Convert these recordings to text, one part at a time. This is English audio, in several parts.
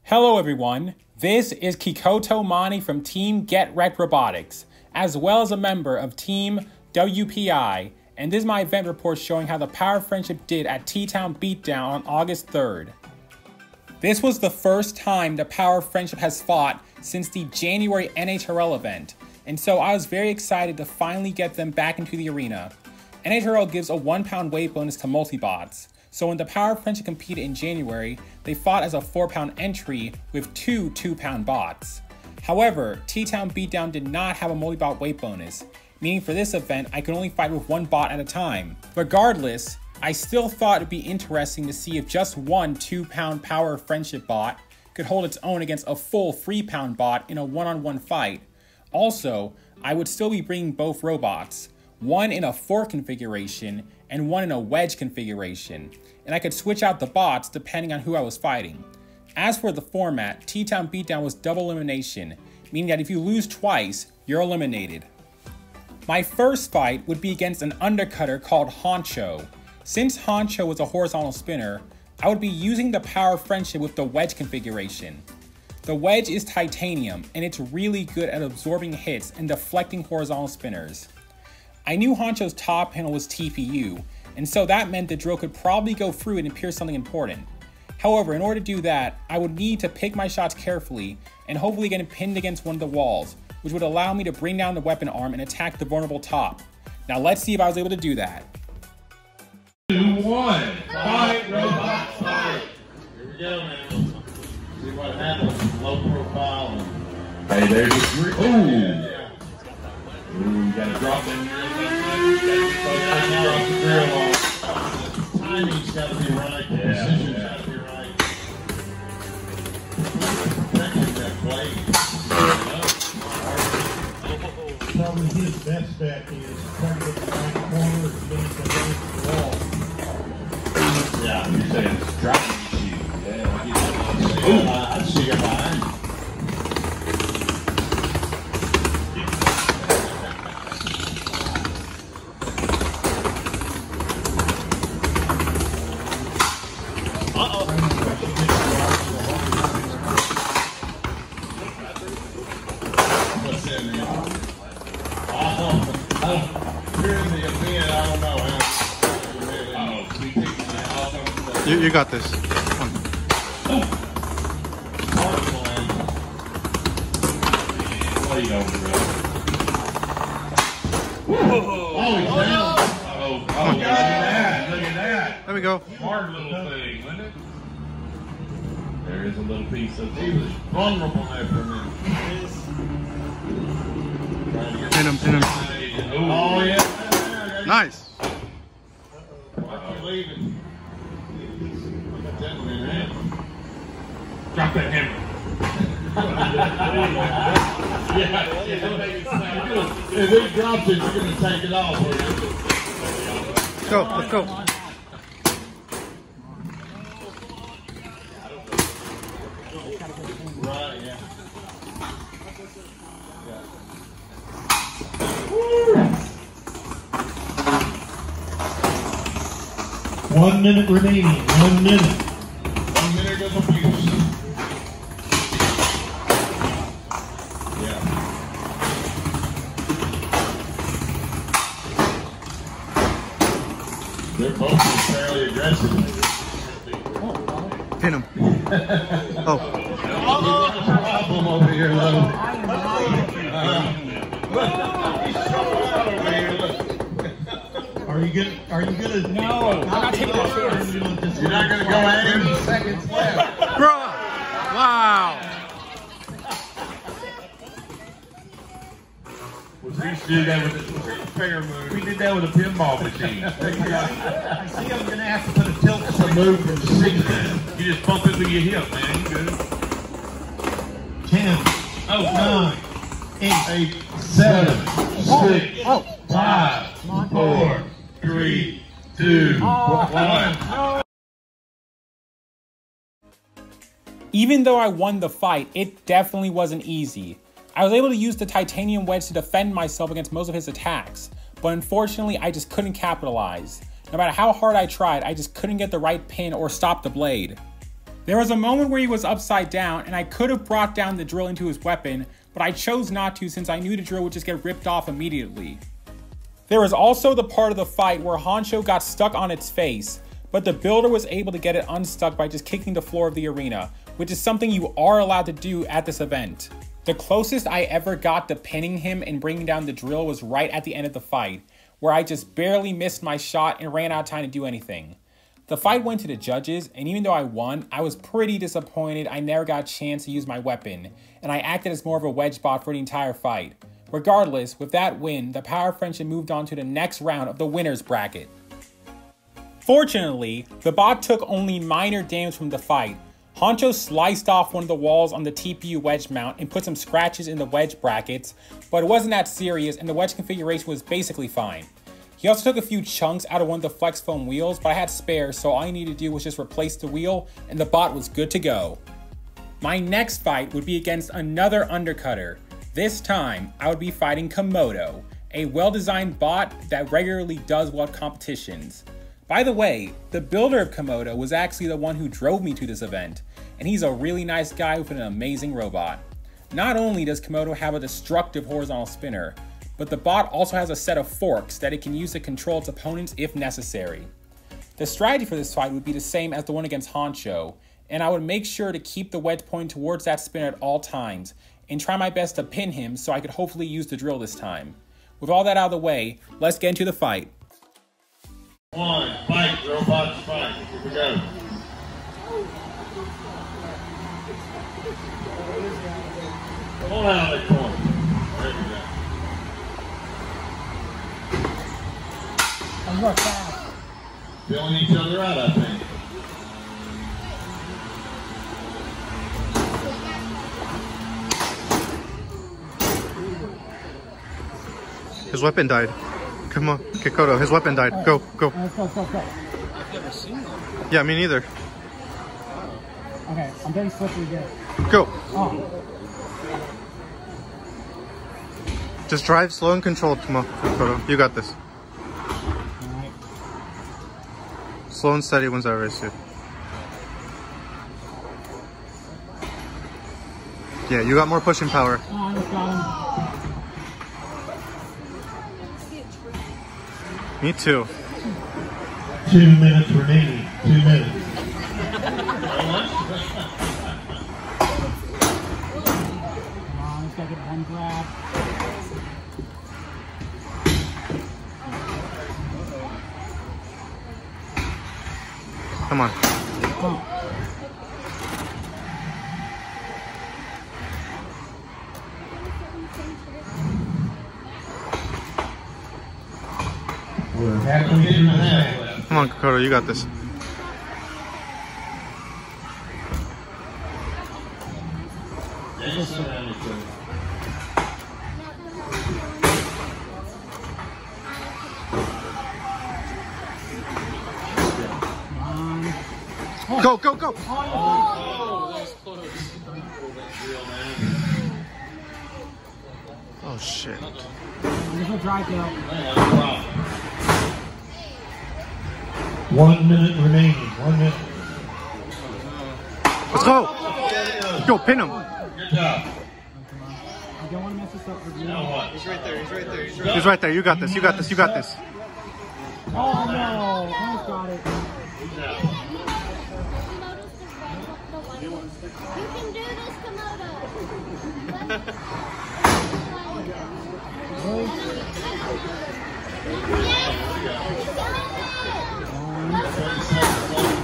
Hello everyone, this is Kikoto Mani from Team Get Wrecked Robotics, as well as a member of Team WPI, and this is my event report showing how the Power of Friendship did at T-Town BeatDown on August 3rd. This was the first time the Power of Friendship has fought since the January NHRL event, and so I was very excited to finally get them back into the arena. NHRL gives a 1 pound weight bonus to multi-bots, so when the Power of Friendship competed in January, they fought as a 4 pound entry with two 2 pound bots. However, T-Town BeatDown did not have a multi-bot weight bonus, meaning for this event I could only fight with one bot at a time. Regardless, I still thought it'd be interesting to see if just one 2 pound Power of Friendship bot could hold its own against a full 3 pound bot in a one-on-one fight. Also, I would still be bringing both robots, one in a fork configuration and one in a wedge configuration, and I could switch out the bots depending on who I was fighting. As for the format, T-Town BeatDown was double elimination, meaning that if you lose twice, you're eliminated. My first fight would be against an undercutter called Honcho. Since Honcho was a horizontal spinner, I would be using the Power of Friendship with the wedge configuration. The wedge is titanium, and it's really good at absorbing hits and deflecting horizontal spinners. I knew Honcho's top panel was TPU, and so that meant the drill could probably go through it and pierce something important. However, in order to do that, I would need to pick my shots carefully and hopefully get pinned against one of the walls, which would allow me to bring down the weapon arm and attack the vulnerable top. Now let's see if I was able to do that. 2, 1, fight, robot, fight! Here we go, man. See what happens. Low profile. Hey, there's the three. Ooh! Ooh, you gotta drop them drills. Drop the drill off. Timing's gotta be right. Precision's gotta be right. Protecting that blade. Probably his best bet is trying to get the right corner and get it against the wall. Yeah, you're saying it's dropping you. Yeah. Ooh, I see you behind. You got this. Come on. What you going, bro? Oh, he's down. Look at that. Look at that. There we go. Hard little thing, wasn't it? There is a little piece of He was vulnerable there for a minute. Pin him, pin him. Oh, yeah. Nice. Drop that hammer. If he drops it, you're going to take it off. Let's go, let's go. Right, yeah. 1 minute remaining. 1 minute. 1 minute of abuse. Yeah. They're both fairly aggressive. Pin him. Oh. Problem over here, though. Are you gonna? No, I'm not taking that chance. You're not going to go at him? Seconds left. Bruh. Wow. We did that with a pinball machine. I see I'm gonna have to put a tilt. That's a move from the 60s. You just bump it with your hip, man. You good? 10, 9, 8, 7, 6, Oh. 5, 4, 3, 2, 1. Even though I won the fight, it definitely wasn't easy. I was able to use the titanium wedge to defend myself against most of his attacks, but unfortunately I just couldn't capitalize. No matter how hard I tried, I just couldn't get the right pin or stop the blade. There was a moment where he was upside down and I could have brought down the drill into his weapon, but I chose not to since I knew the drill would just get ripped off immediately. There was also the part of the fight where Honcho got stuck on its face, but the builder was able to get it unstuck by just kicking the floor of the arena, which is something you are allowed to do at this event. The closest I ever got to pinning him and bringing down the drill was right at the end of the fight, where I just barely missed my shot and ran out of time to do anything. The fight went to the judges, and even though I won, I was pretty disappointed I never got a chance to use my weapon, and I acted as more of a wedge bot for the entire fight. Regardless, with that win, the Power Friendship moved on to the next round of the winner's bracket. Fortunately, the bot took only minor damage from the fight. Honcho sliced off one of the walls on the TPU wedge mount and put some scratches in the wedge brackets, but it wasn't that serious and the wedge configuration was basically fine. He also took a few chunks out of one of the flex foam wheels, but I had spares, so all I needed to do was just replace the wheel and the bot was good to go. My next fight would be against another undercutter. This time, I would be fighting Komodo, a well-designed bot that regularly does well at competitions. By the way, the builder of Komodo was actually the one who drove me to this event, and he's a really nice guy with an amazing robot. Not only does Komodo have a destructive horizontal spinner, but the bot also has a set of forks that it can use to control its opponents if necessary. The strategy for this fight would be the same as the one against Honcho, and I would make sure to keep the wedge pointing towards that spinner at all times, and try my best to pin him so I could hopefully use the drill this time. With all that out of the way, let's get into the fight. One, fight, robots, fight. Here we go. Come on out of the corner. There we go. Feeling each other out, I think. His weapon died. Come on, Komodo, his weapon died. Go, go. Let's go. I've never seen that. Yeah, me neither. Okay, I'm very slippery again. Go. Oh. Just drive slow and controlled. Come on, Komodo. You got this. Alright. Slow and steady wins that race, dude. Yeah, you got more pushing power. Oh, I just got him. Me too. 2 minutes remaining. 2 minutes. Come on, let's gotta get one grab. Come on. Oh. We're halfway through the match. Come on, Komodo, you got this. Go, go, go! Oh, that was close. Oh, shit. There's no drive now. 1 minute remaining. 1 minute. Let's go! Go, pin him! Good job. I don't want to mess this up for you. Now what? He's right there. You got this. You got this. You got this. Oh no! Almost got it. Good job. You can do this, Komodo.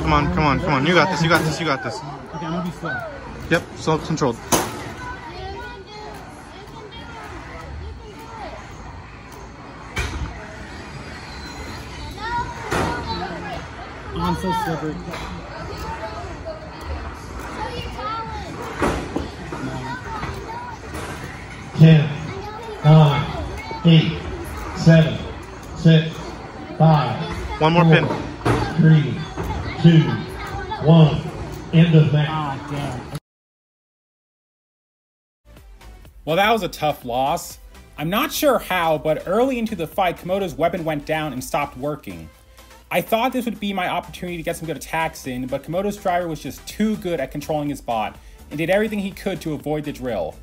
Come on, come on, come on. You got this. You got this. You got this. Okay, I'm gonna be slow. Yep, slow controlled. I'm so slippery. 10, 9, 8, 7, 6, 5. One more 4, pin. 3, 2, 1. End of match. Ah, damn. Well, that was a tough loss. I'm not sure how, but early into the fight, Komodo's weapon went down and stopped working. I thought this would be my opportunity to get some good attacks in, but Komodo's driver was just too good at controlling his bot and did everything he could to avoid the drill.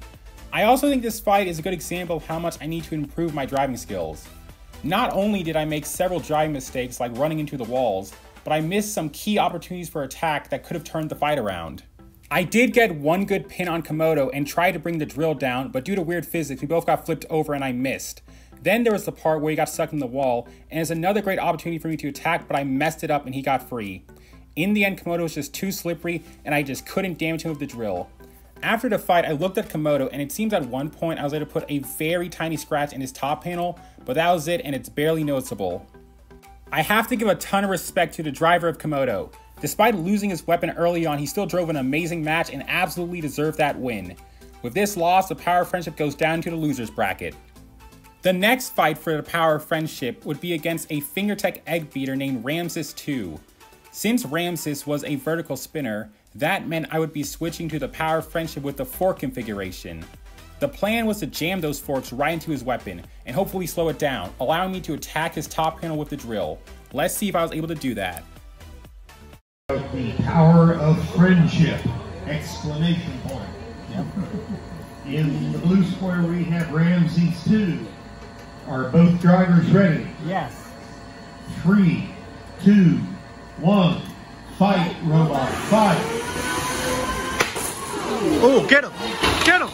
I also think this fight is a good example of how much I need to improve my driving skills. Not only did I make several driving mistakes like running into the walls, but I missed some key opportunities for attack that could have turned the fight around. I did get one good pin on Komodo and tried to bring the drill down, but due to weird physics, we both got flipped over and I missed. Then there was the part where he got stuck in the wall, and it's another great opportunity for me to attack, but I messed it up and he got free. In the end, Komodo was just too slippery, and I just couldn't damage him with the drill. After the fight, I looked at Komodo, and it seems at one point I was able to put a very tiny scratch in his top panel, but that was it, and it's barely noticeable. I have to give a ton of respect to the driver of Komodo. Despite losing his weapon early on, he still drove an amazing match and absolutely deserved that win. With this loss, the Power of Friendship goes down to the losers bracket. The next fight for the Power of Friendship would be against a fingertech egg beater named Ramses 2. Since Ramses was a vertical spinner, that meant I would be switching to the Power of Friendship with the fork configuration. The plan was to jam those forks right into his weapon and hopefully slow it down, allowing me to attack his top panel with the drill. Let's see if I was able to do that. The Power of Friendship! Exclamation point. In the blue square we have Ramses 2. Are both drivers ready? Yes. 3, 2, 1. Fight, robot, fight! Oh, get him! Get him!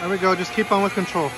There we go, just keep on with control.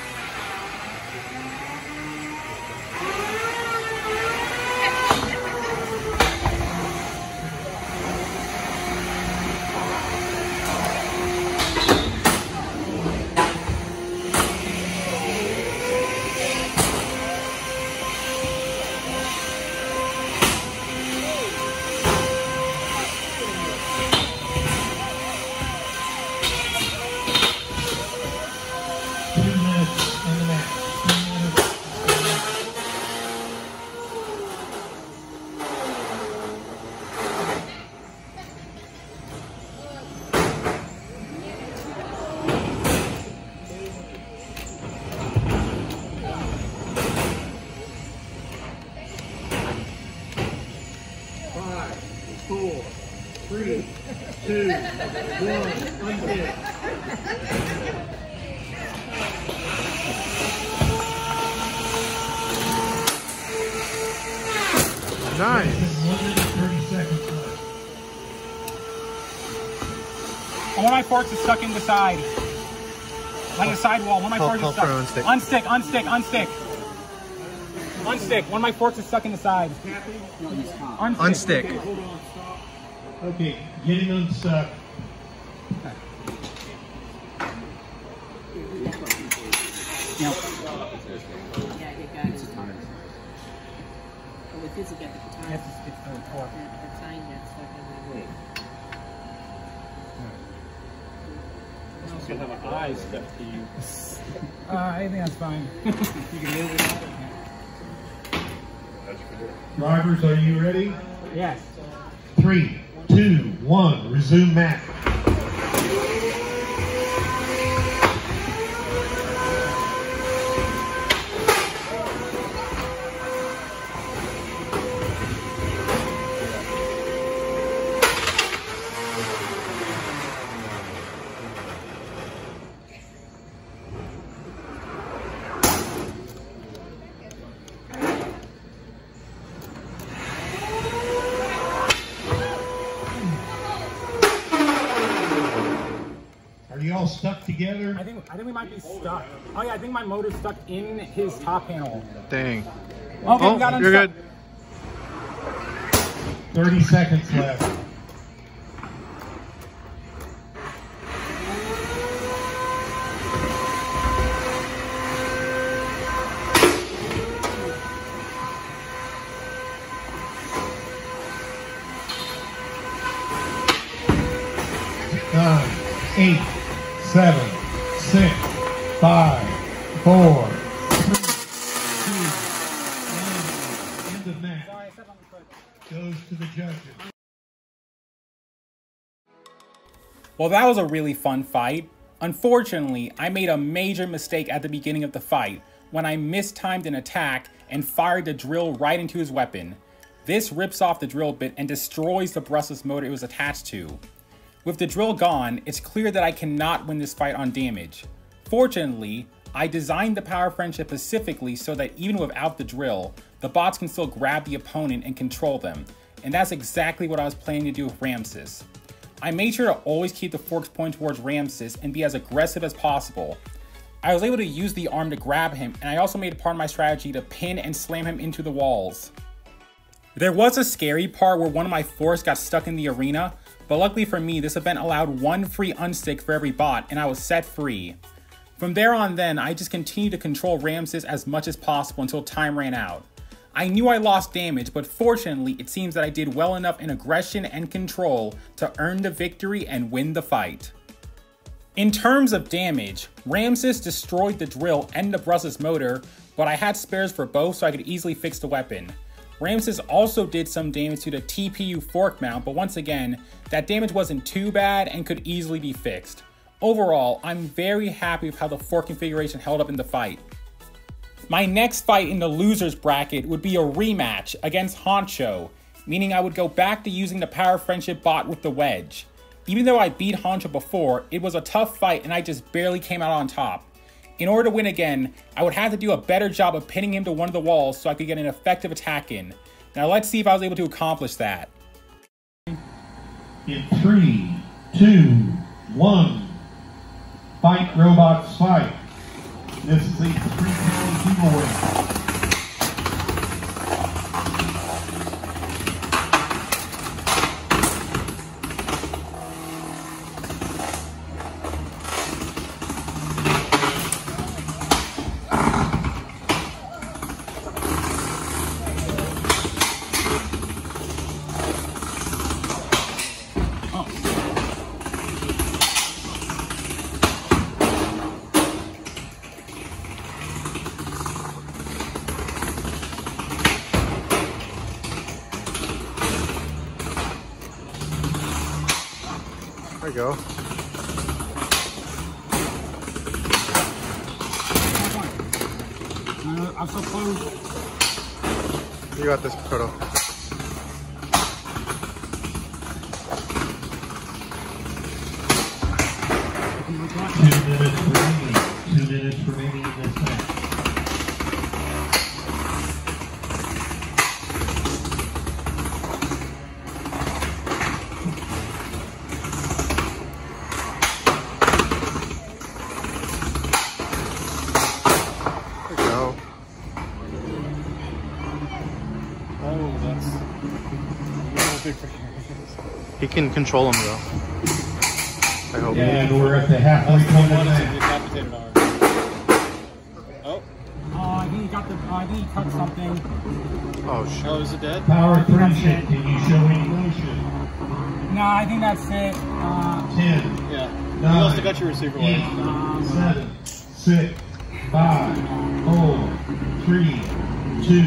Nice. 130 seconds left. One of my forks is stuck in the side. Like the side wall. One of my forks is stuck. Unstick, unstick, unstick. Unstick. One of my forks is stuck in the side. Unstick. Okay, getting unstuck. No. It's the fork. You have an eye stuck to you. I think that's fine. You can move it out. Drivers, are you ready? Yes. 3, 2, 1. Resume match. Are you all stuck together? I think we might be stuck. Oh yeah, I think my motor's stuck in his top panel. Dang. Okay, we got you're unstuck. good. 30 seconds left. Sorry, I stepped on your foot. Goes to the judges. Well, that was a really fun fight. Unfortunately, I made a major mistake at the beginning of the fight when I mistimed an attack and fired the drill right into his weapon. This rips off the drill bit and destroys the brushless motor it was attached to. With the drill gone, it's clear that I cannot win this fight on damage. Fortunately, I designed the power friendship specifically so that even without the drill, the bots can still grab the opponent and control them, and that's exactly what I was planning to do with Ramses. I made sure to always keep the forks pointed towards Ramses and be as aggressive as possible. I was able to use the arm to grab him, and I also made it part of my strategy to pin and slam him into the walls. There was a scary part where one of my forks got stuck in the arena, but luckily for me, this event allowed one free unstick for every bot, and I was set free. From there on then, I just continued to control Ramses as much as possible until time ran out. I knew I lost damage, but fortunately, it seems that I did well enough in aggression and control to earn the victory and win the fight. In terms of damage, Ramses destroyed the drill and the brushless motor, but I had spares for both so I could easily fix the weapon. Ramses also did some damage to the TPU fork mount, but once again, that damage wasn't too bad and could easily be fixed. Overall, I'm very happy with how the fork configuration held up in the fight. My next fight in the losers bracket would be a rematch against Honcho, meaning I would go back to using the power friendship bot with the wedge. Even though I beat Honcho before, it was a tough fight and I just barely came out on top. In order to win again, I would have to do a better job of pinning him to one of the walls so I could get an effective attack in. Now let's see if I was able to accomplish that. In 3, 2, 1, fight robots fight. This is a 3-pound Beetleweight. There you go. I'm so close. You got this, Komodo. Two minutes remaining in this match. He can control him though. I hope. And we're at the halfway point of the match. Oh. I think he got the. I think he cut something. Oh shit. Oh, is it dead? Power friendship. Can you show any motion? No, I think that's it. 10. Yeah. 9, You also got your receiver 8, wire. 7, 6, 5, 4, 3, 2,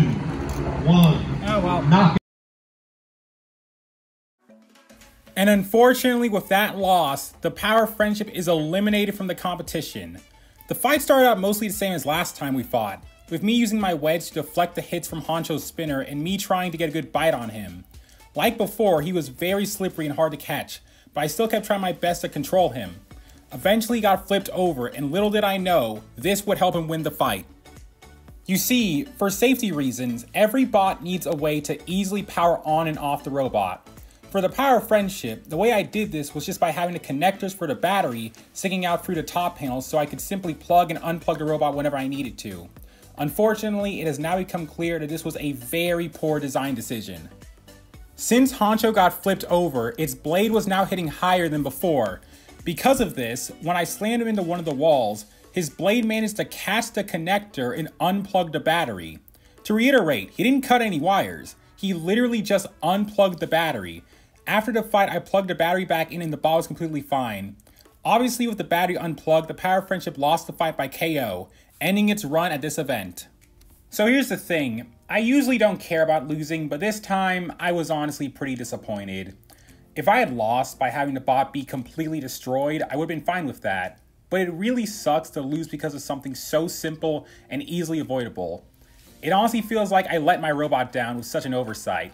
1. Oh well. Knock. And unfortunately, with that loss, the power friendship is eliminated from the competition. The fight started out mostly the same as last time we fought, with me using my wedge to deflect the hits from Honcho's spinner and me trying to get a good bite on him. Like before, he was very slippery and hard to catch, but I still kept trying my best to control him. Eventually he got flipped over, and little did I know, this would help him win the fight. You see, for safety reasons, every bot needs a way to easily power on and off the robot. For the power friendship, the way I did this was just by having the connectors for the battery sticking out through the top panels so I could simply plug and unplug the robot whenever I needed to. Unfortunately, it has now become clear that this was a very poor design decision. Since Honcho got flipped over, its blade was now hitting higher than before. Because of this, when I slammed him into one of the walls, his blade managed to catch the connector and unplug the battery. To reiterate, he didn't cut any wires. He literally just unplugged the battery. After the fight, I plugged the battery back in and the bot was completely fine. Obviously, with the battery unplugged, the power friendship lost the fight by KO, ending its run at this event. So here's the thing. I usually don't care about losing, but this time I was honestly pretty disappointed. If I had lost by having the bot be completely destroyed, I would have been fine with that. But it really sucks to lose because of something so simple and easily avoidable. It honestly feels like I let my robot down with such an oversight.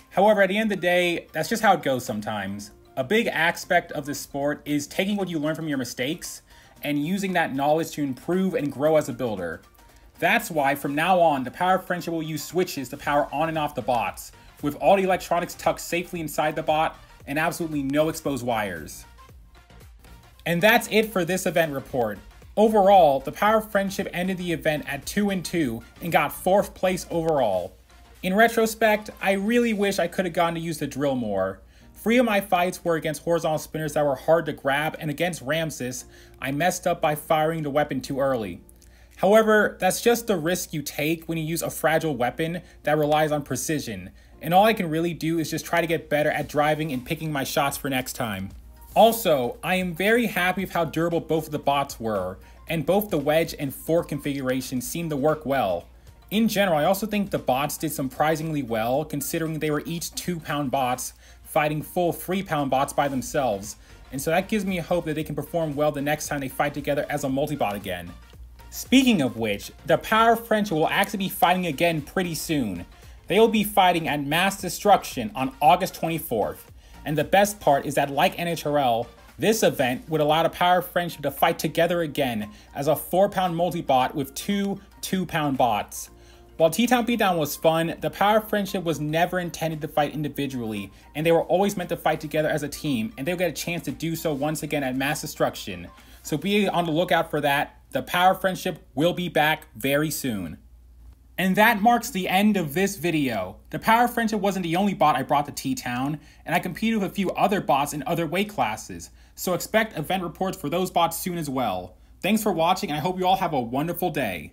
However, at the end of the day, that's just how it goes sometimes. A big aspect of this sport is taking what you learn from your mistakes and using that knowledge to improve and grow as a builder. That's why from now on, the Power of Friendship will use switches to power on and off the bots, with all the electronics tucked safely inside the bot and absolutely no exposed wires. And that's it for this event report. Overall, the Power of Friendship ended the event at 2-2 and got 4th place overall. In retrospect, I really wish I could have gotten to use the drill more. 3 of my fights were against horizontal spinners that were hard to grab, and against Ramses, I messed up by firing the weapon too early. However, that's just the risk you take when you use a fragile weapon that relies on precision, and all I can really do is just try to get better at driving and picking my shots for next time. Also, I am very happy with how durable both of the bots were, and both the wedge and fork configurations seemed to work well. In general, I also think the bots did surprisingly well, considering they were each 2-pound bots fighting full 3-pound bots by themselves, and so that gives me hope that they can perform well the next time they fight together as a multi-bot again. Speaking of which, the Power of Friendship will actually be fighting again pretty soon. They will be fighting at Mass Destruction on August 24th. And the best part is that, like NHRL, this event would allow the Power of Friendship to fight together again as a 4-pound multi-bot with 2 2-pound bots. While T-Town BeatDown was fun, the Power of Friendship was never intended to fight individually, and they were always meant to fight together as a team, and they'll get a chance to do so once again at Mass Destruction. So be on the lookout for that. The Power of Friendship will be back very soon. And that marks the end of this video. The Power of Friendship wasn't the only bot I brought to T-Town, and I competed with a few other bots in other weight classes, so expect event reports for those bots soon as well. Thanks for watching, and I hope you all have a wonderful day.